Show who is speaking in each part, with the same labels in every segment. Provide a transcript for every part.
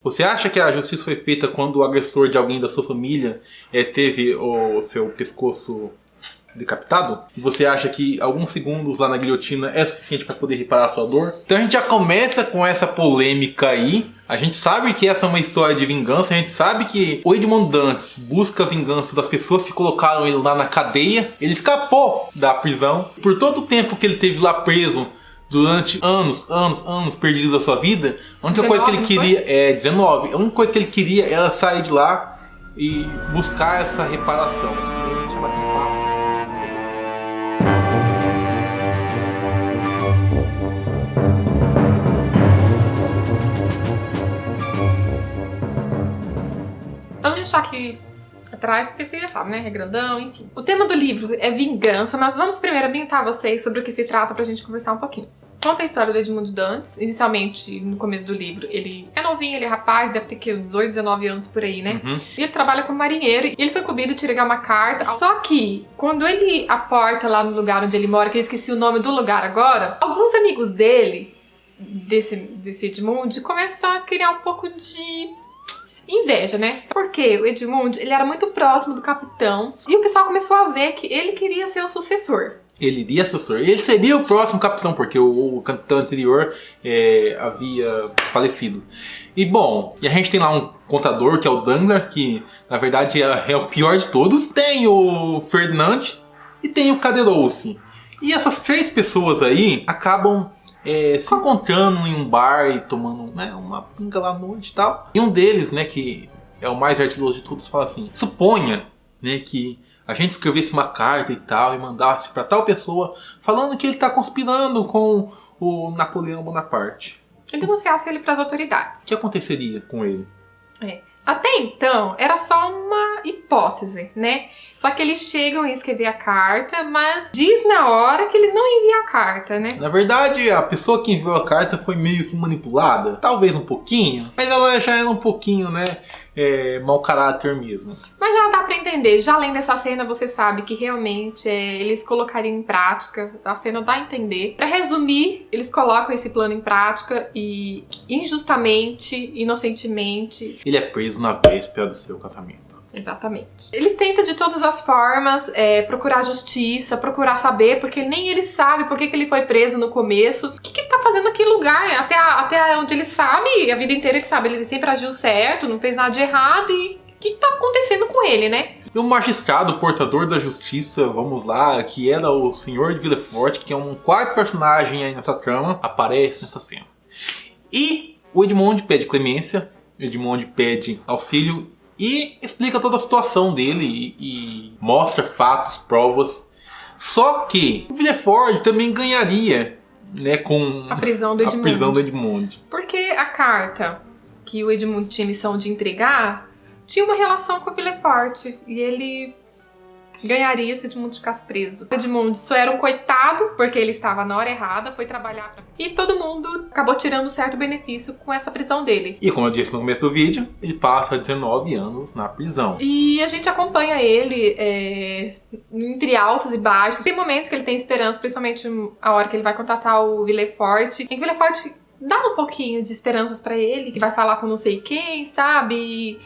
Speaker 1: Você acha que a justiça foi feita quando o agressor de alguém da sua família teve o seu pescoço decapitado? E você acha que alguns segundos lá na guilhotina é suficiente para poder reparar a sua dor? Então a gente já começa com essa polêmica aí. A gente sabe que essa é uma história de vingança. A gente sabe que o Edmond Dantes busca a vingança das pessoas que colocaram ele lá na cadeia. Ele escapou da prisão. Por todo o tempo que ele teve lá preso, durante anos perdidos da sua vida, a única coisa que ele queria... 19. A única coisa que ele queria era sair de lá e buscar essa reparação. A gente vai ter papo.
Speaker 2: Vamos deixar aqui atrás, porque você já sabe, né? É grandão, enfim. O tema do livro é vingança, mas vamos primeiro ambientar vocês sobre o que se trata pra gente conversar um pouquinho. Conta a história do Edmond Dantes. Inicialmente, no começo do livro, ele é novinho, ele é rapaz, deve ter que 18, 19 anos por aí, né? E ele trabalha como marinheiro e ele foi incumbido de entregar uma carta. Só que, quando ele aporta lá no lugar onde ele mora, que eu esqueci o nome do lugar agora, alguns amigos dele, desse Edmond, começam a criar um pouco de inveja, né? Porque o Edmond, ele era muito próximo do capitão e o pessoal começou a ver que ele queria ser o sucessor.
Speaker 1: Ele iria ser o sucessor. Ele seria o próximo capitão, porque o capitão anterior havia falecido. E bom, e a gente tem lá um contador, que é o Danglars, que na verdade é o pior de todos. Tem o Ferdinand e tem o Caderousse. E essas três pessoas aí acabam se encontrando em um bar e tomando, né, uma pinga lá à noite e tal. E um deles, né, que é o mais ardiloso de todos, fala assim: suponha, né, que a gente escrevesse uma carta e tal e mandasse para tal pessoa falando que ele está conspirando com o Napoleão Bonaparte.
Speaker 2: E denunciasse ele para as autoridades.
Speaker 1: O que aconteceria com ele?
Speaker 2: Até então, era só uma hipótese, né? Só que eles chegam a escrever a carta, mas diz na hora que eles não enviam a carta, né?
Speaker 1: Na verdade, a pessoa que enviou a carta foi meio que manipulada. Talvez um pouquinho, mas ela já era um pouquinho, né, mau caráter mesmo.
Speaker 2: Mas já dá pra entender. Já além dessa cena, você sabe que realmente eles colocariam em prática. A cena dá a entender. Pra resumir, eles colocam esse plano em prática e injustamente, inocentemente,
Speaker 1: ele é preso na véspera do seu casamento.
Speaker 2: Exatamente. Ele tenta de todas as formas procurar justiça, procurar saber, porque nem ele sabe por que ele foi preso no começo. O que ele tá fazendo naquele lugar? Até onde ele sabe, a vida inteira ele sabe, ele sempre agiu certo, não fez nada de errado. E o que tá acontecendo com ele, né?
Speaker 1: E o magistrado, o portador da justiça, vamos lá, que era o Senhor de Villefort, que é um quarto personagem aí nessa trama, aparece nessa cena. E o Edmond pede clemência, o Edmond pede auxílio e explica toda a situação dele e mostra fatos, provas. Só que o Villefort também ganharia, né, com
Speaker 2: a prisão do
Speaker 1: Edmond.
Speaker 2: Porque a carta que o Edmond tinha missão de entregar tinha uma relação com o Villefort e ele ganharia se o Edmond ficasse preso. O Edmond só era um coitado, porque ele estava na hora errada, foi trabalhar e todo mundo acabou tirando certo benefício com essa prisão dele.
Speaker 1: E como eu disse no começo do vídeo, ele passa 19 anos na prisão.
Speaker 2: E a gente acompanha ele entre altos e baixos. Tem momentos que ele tem esperança, principalmente a hora que ele vai contatar o Villefort. Em que o Villefort dá um pouquinho de esperanças pra ele, que vai falar com não sei quem, sabe?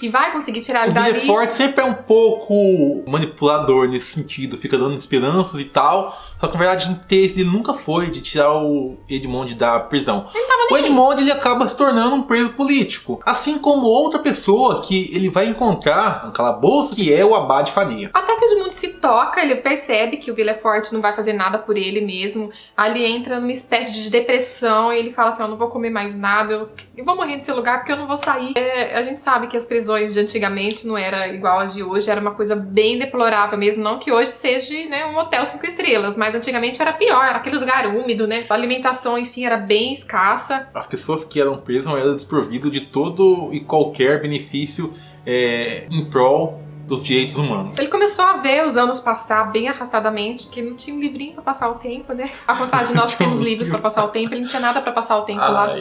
Speaker 2: E vai conseguir tirar ele dali.
Speaker 1: O Villefort sempre é um pouco manipulador nesse sentido, fica dando esperanças e tal. Só que na verdade o interesse dele nunca foi de tirar o Edmond da prisão. O Edmond ele acaba se tornando um preso político. Assim como outra pessoa que ele vai encontrar no calabouço, que é o Abade Faria.
Speaker 2: Até que o Edmond se toca, ele percebe que o Villefort não vai fazer nada por ele mesmo. Ali entra numa espécie de depressão e ele fala assim: eu não vou comer mais nada, eu vou morrer nesse lugar porque eu não vou sair. A gente sabe que as prisões de antigamente não era igual às de hoje, era uma coisa bem deplorável mesmo, não que hoje seja, né, um hotel 5 estrelas, mas antigamente era pior, era aquele lugar úmido, né, a alimentação, enfim, era bem escassa.
Speaker 1: As pessoas que eram presas eram desprovidas de todo e qualquer benefício em prol dos direitos humanos.
Speaker 2: Ele começou a ver os anos passar bem arrastadamente, porque não tinha um livrinho pra passar o tempo, né? Ao contrário de nós que temos livros pra passar o tempo, ele não tinha nada pra passar o tempo lá.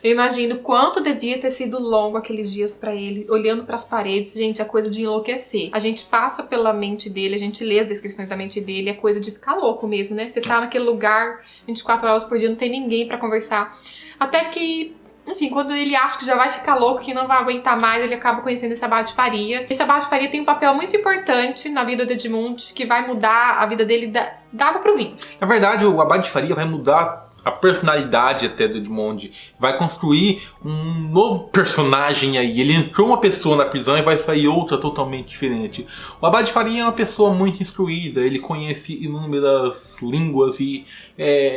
Speaker 2: Eu imagino quanto devia ter sido longo aqueles dias pra ele, olhando pras paredes. Gente, é coisa de enlouquecer. A gente passa pela mente dele, a gente lê as descrições da mente dele, é coisa de ficar louco mesmo, né? Você tá naquele lugar 24 horas por dia, não tem ninguém pra conversar. Até que Enfim, quando ele acha que já vai ficar louco, que não vai aguentar mais, ele acaba conhecendo esse Abade Faria. Esse Abade Faria tem um papel muito importante na vida do Edmund, que vai mudar a vida dele da água pro vinho.
Speaker 1: Na verdade, o Abade Faria vai mudar a personalidade até do Edmund, vai construir um novo personagem aí. Ele entrou uma pessoa na prisão e vai sair outra totalmente diferente. O Abade Faria é uma pessoa muito instruída, ele conhece inúmeras línguas e,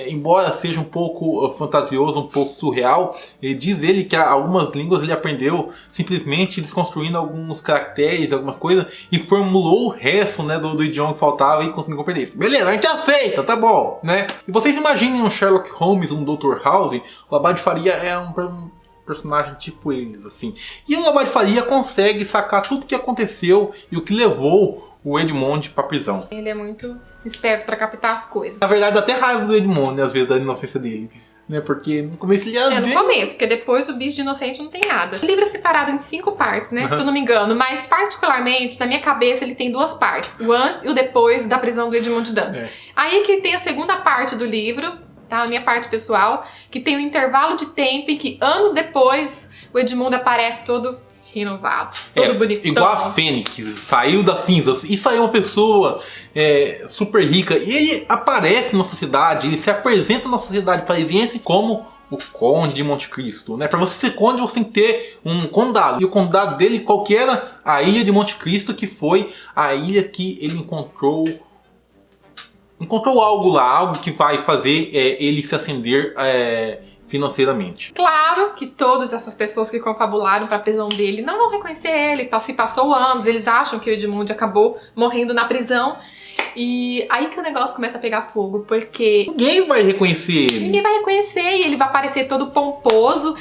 Speaker 1: embora seja um pouco fantasioso, um pouco surreal, diz ele que algumas línguas ele aprendeu simplesmente desconstruindo alguns caracteres, algumas coisas, e formulou o resto, né, do idioma que faltava e conseguiu compreender isso. Beleza, a gente aceita, tá bom, né? E vocês imaginem um Sherlock Holmes, um Dr. House, o Abade Faria é um personagem tipo eles, assim. E o Abade Faria consegue sacar tudo o que aconteceu e o que levou o Edmund pra prisão.
Speaker 2: Ele é muito esperto pra captar as coisas.
Speaker 1: Na verdade, dá até raiva do Edmund, né, às vezes, da inocência dele. Né, porque no começo ele ia
Speaker 2: no começo, porque depois o bicho de inocente não tem nada. O livro é separado em 5 partes, né? Se eu não me engano. Mas, particularmente, na minha cabeça, ele tem 2 partes. O antes e o depois da prisão do Edmund Dantes. Aí que tem a segunda parte do livro, tá? Na minha parte pessoal, que tem um intervalo de tempo em que, anos depois, o Edmund aparece todo renovado, todo bonitão.
Speaker 1: Igual a Fênix, saiu das cinzas e saiu uma pessoa super rica. E ele aparece na sociedade, ele se apresenta na sociedade parisiense como o Conde de Monte Cristo, né? Para você ser conde, você tem que ter um condado. E o condado dele, qual que era? A Ilha de Monte Cristo, que foi a ilha que ele encontrou algo lá, algo que vai fazer ele se ascender financeiramente.
Speaker 2: Claro que todas essas pessoas que confabularam para a prisão dele não vão reconhecer ele. Se passou anos, eles acham que o Edmund acabou morrendo na prisão. E aí que o negócio começa a pegar fogo, porque
Speaker 1: ninguém vai reconhecer ele.
Speaker 2: Ninguém vai reconhecer e ele vai aparecer todo pomposo.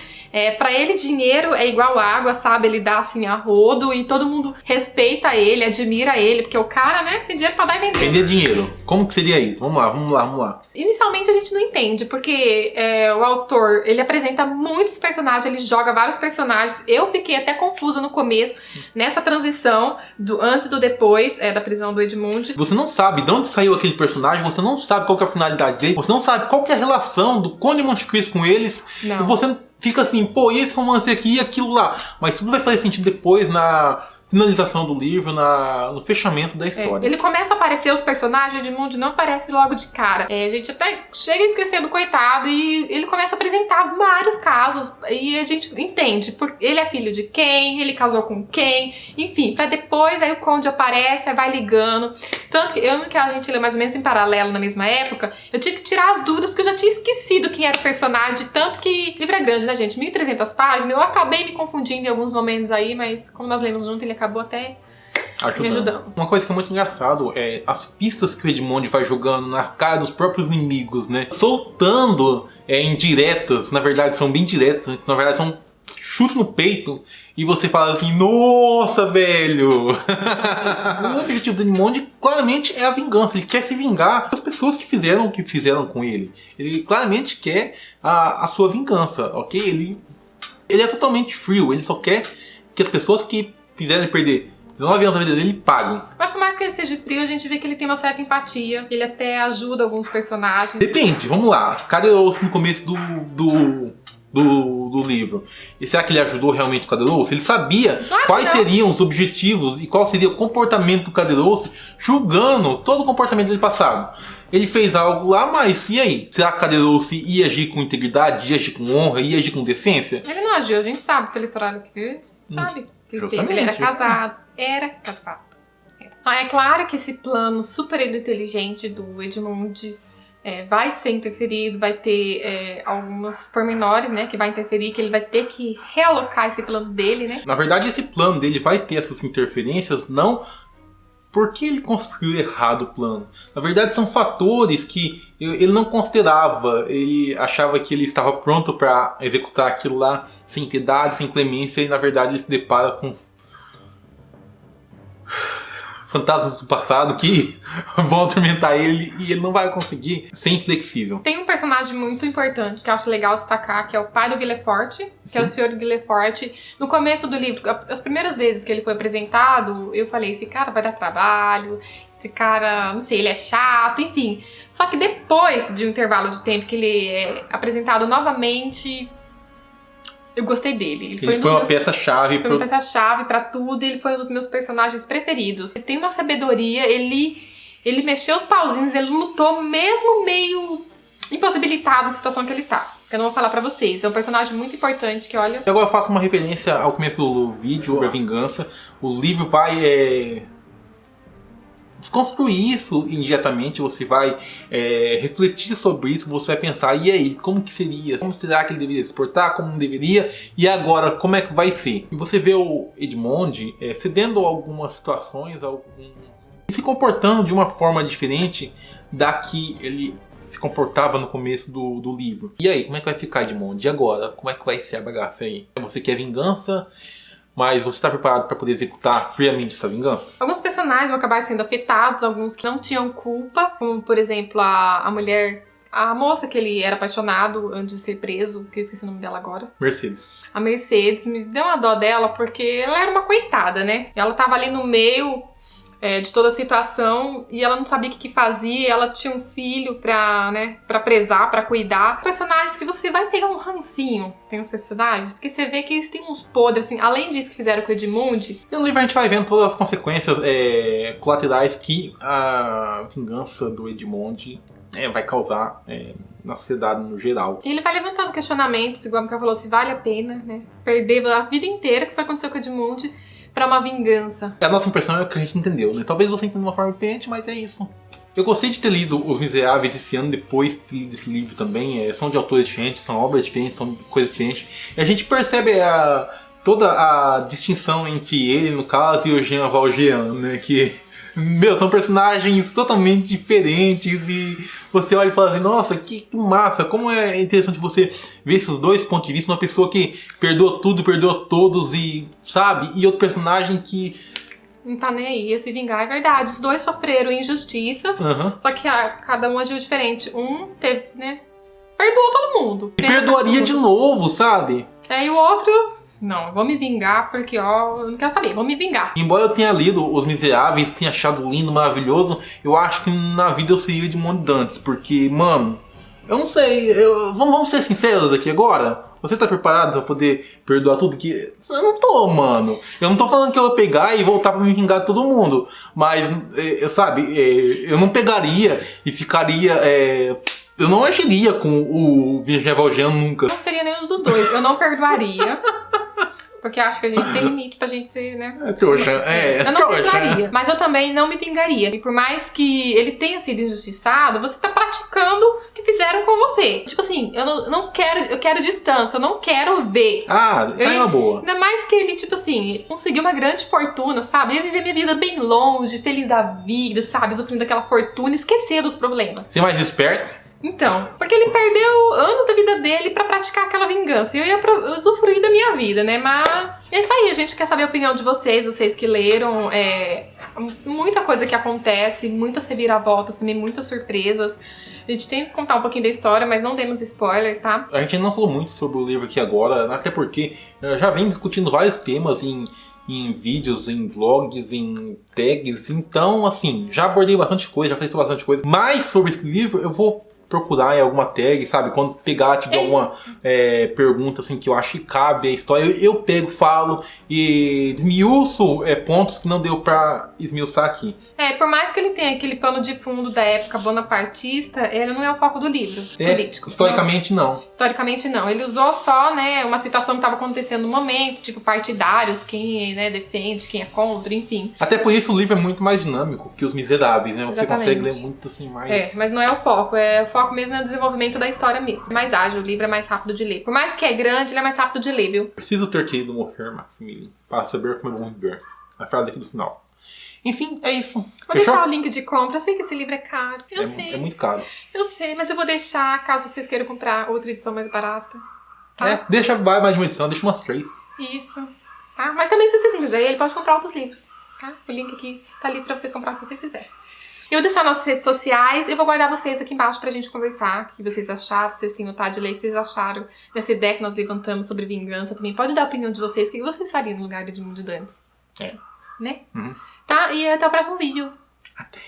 Speaker 2: Pra ele, dinheiro é igual água, sabe? Ele dá assim a rodo e todo mundo respeita ele, admira ele, porque o cara, né, tem dinheiro pra dar e vender.
Speaker 1: Vender dinheiro. Como que seria isso? Vamos lá.
Speaker 2: Inicialmente a gente não entende, porque o autor, ele apresenta muitos personagens, ele joga vários personagens. Eu fiquei até confusa no começo, nessa transição do antes e do depois da prisão do Edmund.
Speaker 1: Você não sabe de onde saiu aquele personagem, você não sabe qual que é a finalidade dele, você não sabe qual que é a relação do Conde de Monte Cristo com eles.
Speaker 2: Não.
Speaker 1: E você fica assim, pô, e esse romance aqui e aquilo lá. Mas tudo vai fazer sentido depois na finalização do livro, no fechamento da história.
Speaker 2: Ele começa a aparecer os personagens, o Edmund não aparece logo de cara. A gente até chega a esquecer do coitado e ele começa a apresentar vários casos e a gente entende. Ele é filho de quem, ele casou com quem, enfim, pra depois aí o Conde aparece, aí vai ligando. Tanto que que a gente lê mais ou menos em paralelo na mesma época, eu tive que tirar as dúvidas porque eu já tinha esquecido quem era o personagem, tanto que o livro é grande, né, gente? 1.300 páginas, eu acabei me confundindo em alguns momentos aí, mas como nós lemos junto, ele acabou até me ajudando.
Speaker 1: Uma coisa que é muito engraçado é as pistas que o Edmund vai jogando na cara dos próprios inimigos, né? Soltando indiretas, na verdade são bem diretas, né? Na verdade são chute no peito e você fala assim, nossa, velho! O objetivo do Edmund claramente é a vingança. Ele quer se vingar das pessoas que fizeram o que fizeram com ele. Ele claramente quer a sua vingança, ok? Ele é totalmente frio, ele só quer que as pessoas que fizeram ele perder 19 anos da vida dele paguem.
Speaker 2: Mas por mais que ele seja frio, a gente vê que ele tem uma certa empatia. Ele até ajuda alguns personagens.
Speaker 1: Depende, vamos lá. Caderousse no começo do livro. E será que ele ajudou realmente o Caderousse? Ele sabia quais seriam os objetivos e qual seria o comportamento do Caderousse, julgando todo o comportamento dele passado. Ele fez algo lá, mas e aí? Será que o Caderousse ia agir com integridade, ia agir com honra, ia agir com decência?
Speaker 2: Ele não agiu, a gente sabe pela história que sabe. Ele era casado. É claro que esse plano super inteligente do Edmund vai ser interferido, vai ter alguns pormenores, né, que vai interferir, que ele vai ter que realocar esse plano dele, né?
Speaker 1: Na verdade, esse plano dele vai ter essas interferências não porque ele construiu errado o plano. Na verdade, são fatores que ele não considerava. Ele achava que ele estava pronto para executar aquilo lá sem piedade, sem clemência, e na verdade ele se depara com fantasmas do passado que vão atormentar ele e ele não vai conseguir ser inflexível.
Speaker 2: Tem um personagem muito importante que eu acho legal destacar, que é o pai do Guilefort, que é o Sr. Guilefort. No começo do livro, as primeiras vezes que ele foi apresentado, eu falei, esse cara vai dar trabalho, esse cara, não sei, ele é chato, enfim. Só que depois de um intervalo de tempo que ele é apresentado novamente, Eu gostei dele.
Speaker 1: Ele foi uma peça-chave.
Speaker 2: Foi uma peça-chave pra tudo. Ele foi um dos meus personagens preferidos. Ele tem uma sabedoria, ele mexeu os pauzinhos, ele lutou mesmo meio impossibilitado da situação que ele está. Eu não vou falar pra vocês. É um personagem muito importante que, olha...
Speaker 1: Agora eu faço uma referência ao começo do vídeo, sobre a vingança. O livro vai desconstruir isso imediatamente. Você vai refletir sobre isso. Você vai pensar, e aí, como que seria? Como será que ele deveria se portar? Como não deveria? E agora, como é que vai ser? E você vê o Edmond cedendo algumas situações, e se comportando de uma forma diferente da que ele se comportava no começo do livro. E aí, como é que vai ficar, Edmond? E agora? Como é que vai ser a bagaça aí? Você quer vingança, mas você está preparado para poder executar friamente essa vingança?
Speaker 2: Alguns personagens vão acabar sendo afetados, alguns que não tinham culpa, como, por exemplo, a mulher... A moça que ele era apaixonado antes de ser preso, que eu esqueci o nome dela agora.
Speaker 1: Mercedes.
Speaker 2: A Mercedes, me deu uma dó dela, porque ela era uma coitada, né? Ela tava ali no meio... de toda a situação, e ela não sabia o que fazia, ela tinha um filho pra prezar, pra cuidar. Personagens que você vai pegar um rancinho, tem os personagens, porque você vê que eles têm uns podres, assim, além disso que fizeram com o Edmund.
Speaker 1: E no livro a gente vai vendo todas as consequências colaterais que a vingança do Edmond vai causar na sociedade no geral.
Speaker 2: E ele vai levantando questionamentos, igual a Mika falou, se vale a pena, né, perder a vida inteira que foi acontecer com o Edmund pra uma vingança.
Speaker 1: A nossa impressão é que a gente entendeu, né? Talvez você entenda de uma forma diferente, mas é isso. Eu gostei de ter lido Os Miseráveis esse ano, depois de ter lido esse livro também. São de autores diferentes, são obras diferentes, são coisas diferentes. E a gente percebe toda a distinção entre ele, no caso, e o Jean Valjean, né? Que, são personagens totalmente diferentes e você olha e fala assim, nossa, que massa, como é interessante você ver esses dois pontos de vista, uma pessoa que perdoa tudo, perdoa todos e, sabe, e outro personagem que...
Speaker 2: Não tá nem aí, ia se vingar, é verdade. Os dois sofreram injustiças, só que cada um agiu diferente. Um teve, né, perdoou todo mundo.
Speaker 1: E perdoaria de novo, sabe?
Speaker 2: E o outro... Não, vou me vingar porque, ó, eu não quero saber, vou me vingar.
Speaker 1: Embora eu tenha lido Os Miseráveis, tenha achado lindo, maravilhoso, eu acho que na vida eu seria Edmond Dantes, porque, mano, eu não sei, vamos ser sinceros aqui agora? Você tá preparado pra poder perdoar tudo? Que eu não tô, mano. Eu não tô falando que eu vou pegar e voltar pra me vingar de todo mundo, mas, sabe, eu não pegaria e ficaria... eu não agiria com o Jean Valjean nunca.
Speaker 2: Não seria nenhum dos dois, eu não perdoaria. Porque acho que a gente tem limite pra gente ser, né?
Speaker 1: Trouxa,
Speaker 2: eu não perdoaria, mas eu também não me vingaria. E por mais que ele tenha sido injustiçado, você tá praticando o que fizeram com você. Tipo assim, eu quero distância, eu não quero ver.
Speaker 1: Tá uma boa.
Speaker 2: Ainda mais que ele, tipo assim, conseguiu uma grande fortuna, sabe? Eu ia viver minha vida bem longe, feliz da vida, sabe? Sofrendo daquela fortuna, esquecer dos problemas.
Speaker 1: Ser mais esperto?
Speaker 2: Então, porque ele perdeu anos da vida dele pra praticar aquela vingança. E eu ia usufruir da minha vida, né? Mas é isso aí, a gente quer saber a opinião de vocês que leram. Muita coisa que acontece, muitas reviravoltas também, muitas surpresas. A gente tem que contar um pouquinho da história, mas não demos spoilers, tá?
Speaker 1: A gente não falou muito sobre o livro aqui agora, até porque já vem discutindo vários temas em vídeos, em vlogs, em tags. Então, assim, já abordei bastante coisa, já falei sobre bastante coisa. Mas sobre esse livro, eu vou procurar em alguma tag, sabe? Quando pegar, tiver alguma pergunta assim que eu acho que cabe a história, eu pego, falo e esmiuço pontos que não deu pra esmiuçar aqui.
Speaker 2: Por mais que ele tenha aquele pano de fundo da época bonapartista, ele não é o foco do livro político.
Speaker 1: Historicamente, não.
Speaker 2: Historicamente, não. Ele usou só, né, uma situação que estava acontecendo no momento, tipo partidários, quem, né, defende, quem é contra, enfim.
Speaker 1: Até por isso o livro é muito mais dinâmico que Os Miseráveis, né? Você consegue ler muito assim mais...
Speaker 2: mas não é o foco. O foco mesmo é o desenvolvimento da história mesmo. É mais ágil, o livro é mais rápido de ler. Por mais que é grande, ele é mais rápido de ler, viu?
Speaker 1: Preciso ter querido morrer, Maximilian, para saber como eu vou viver. A frase aqui do final. Enfim, é isso.
Speaker 2: Vou deixar o link de compra. Eu sei que esse livro é caro. Eu sei.
Speaker 1: É muito caro.
Speaker 2: Eu sei, mas eu vou deixar caso vocês queiram comprar outra edição mais barata. Tá?
Speaker 1: Deixa mais de uma edição, deixa umas 3.
Speaker 2: Isso. Tá? Mas também se vocês quiserem, ele pode comprar outros livros. Tá? O link aqui tá ali pra vocês comprar o que vocês quiserem. Eu vou deixar nossas redes sociais, eu vou guardar vocês aqui embaixo pra gente conversar, o que vocês acharam, se vocês têm vontade de ler, o que vocês acharam dessa ideia que nós levantamos sobre vingança também. Pode dar a opinião de vocês, o que vocês fariam no lugar de Edmond Dantes. Né?
Speaker 1: Uhum.
Speaker 2: Tá? E até o próximo vídeo.
Speaker 1: Até!